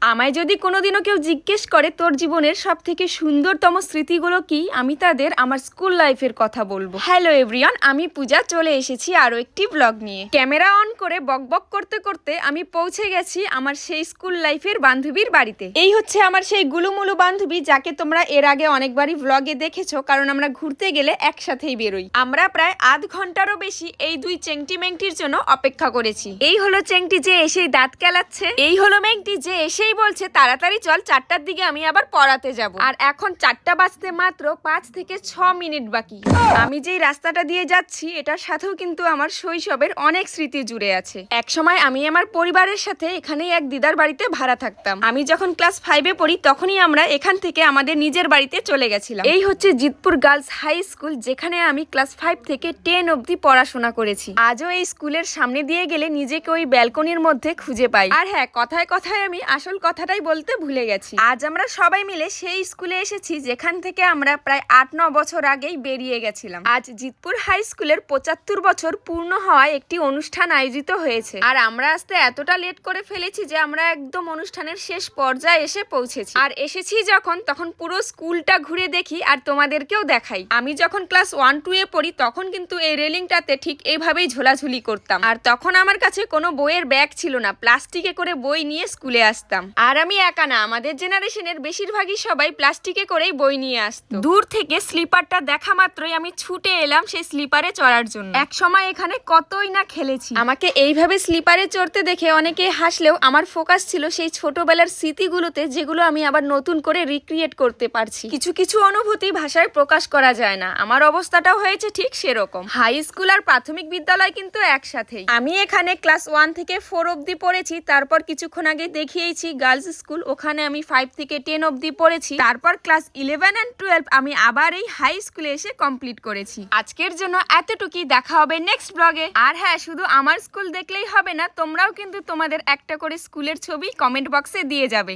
আমায় যদি কোনোদিনও কেউ জিজ্ঞেস করে তোর জীবনের সব থেকে সুন্দরতম স্মৃতিগুলো কি, আমি তাদের আমার স্কুল লাইফের কথা বলবো। হ্যালো এভরিওয়ান, আমি পূজা চলে এসেছি আরো একটি ব্লগ নিয়ে। ক্যামেরা অন করে বকবক করতে করতে আমি পৌঁছে গেছি আমার সেই স্কুল লাইফের বান্ধবীর বাড়িতে। এই হচ্ছে আমার সেই গুলুমুলু বান্ধবী, যাকে তোমরা এর আগে অনেকবারই ব্লগে দেখেছো, কারণ আমরা ঘুরতে গেলে একসাথেই বেরোই। আমরা প্রায় আধ ঘন্টারও বেশি এই দুই চেংটি মেংটির জন্য অপেক্ষা করেছি। এই হলো চেংটি যে এসেই দাঁত কেলাচ্ছে, এই হলো মেংটি যে এসেই বলছে তাড়াতাড়ি চল, 4টার দিকে আমি আবার পড়াতে যাব। আর এখন 4টা বাজতে মাত্র 5 থেকে 6 মিনিট বাকি। আমি যেই রাস্তাটা দিয়ে যাচ্ছি এটার সাথেও কিন্তু আমার শৈশবের অনেক স্মৃতি জুড়ে আছে। এক সময় আমি আমার পরিবারের সাথে এখানেই এক দিদার বাড়িতে ভাড়া থাকতাম। আমি যখন ক্লাস 5-এ পড়ি তখনই আমরা এখান থেকে আমাদের নিজের বাড়িতে চলে গেছিলাম। এই হচ্ছে জিতপুর গার্লস হাই স্কুল, যেখানে আমি ক্লাস 5 থেকে 10 অবধি পড়াশোনা করেছি। আজও এই স্কুলের সামনে দিয়ে গেলে নিজেকে ওই ব্যালকনির মধ্যে খুঁজে পাই। আর হ্যাঁ, কথায় কথায় আমি আসল কথাটাই বলতে ভুলে গেছি। আজ আমরা সবাই মিলে সেই স্কুলে এসেছি যেখান থেকে আমরা প্রায় 8-9 বছর আগেই বেরিয়ে গেছিলাম। আজ জিতপুর হাই স্কুলের 75 বছর পূর্ণ হওয়ায় একটি অনুষ্ঠান আয়োজিত হয়েছে। আর আমরা আসতে এতটা লেট করে ফেলেছি যে আমরা একদম অনুষ্ঠানের শেষ পর্যায়ে এসে পৌঁছেছি। আর এসেছি যখন, তখন পুরো স্কুলটা ঘুরে দেখি আর তোমাদেরকেও দেখাই। আমি যখন ক্লাস 1-2-এ পড়ি তখন কিন্তু এই রেলিংটাতে ঠিক এইভাবেই ঝোলাঝুলি করতাম। আর তখন আমার কাছে কোনো বইয়ের ব্যাগ ছিল না, প্লাস্টিকে করে বই নিয়ে স্কুলে আসতাম। আর আমি একা না, আমাদের জেনারেশনের বেশিরভাগই সবাই প্লাস্টিকে করেই বই নিয়ে আসতো। দূর থেকে স্লিপারটা দেখা মাত্রই আমি ছুটে এলাম সেই স্লিপারে চড়ার জন্য। এক সময় এখানে কতই না খেলেছি। আমাকে এইভাবে স্লিপারে চড়তে দেখে অনেকে হাসলেও আমার ফোকাস ছিল সেই ছোটবেলার স্মৃতিগুলোতে, যেগুলো আমি আবার নতুন করে রিক্রিয়েট করতে পারছি। কিছু কিছু অনুভূতি ভাষায় প্রকাশ করা যায় না। আমার অবস্থাটাও হয়েছে ঠিক সেরকম। হাই স্কুল আর প্রাথমিক বিদ্যালয় কিন্তু একসাথেই। আমি এখানে ক্লাস 1 থেকে 4 অবধি পড়েছি। তারপর কিছুক্ষণ আগে দেখিয়েছি গার্লস স্কুল, ওখানে আমি 5 থেকে 10 অবধি পড়েছি। তারপর ক্লাস 11 and 12 আমি আবার এই হাই স্কুলে এসে কমপ্লিট করেছি। আজকের জন্য এতটুকুই, দেখা হবে নেক্সট ব্লগে। আর হ্যাঁ, শুধু আমার স্কুল দেখলেই হবে না, তোমরাও কিন্তু তোমাদের একটা করে স্কুলের ছবি কমেন্ট বক্সে দিয়ে যাবে।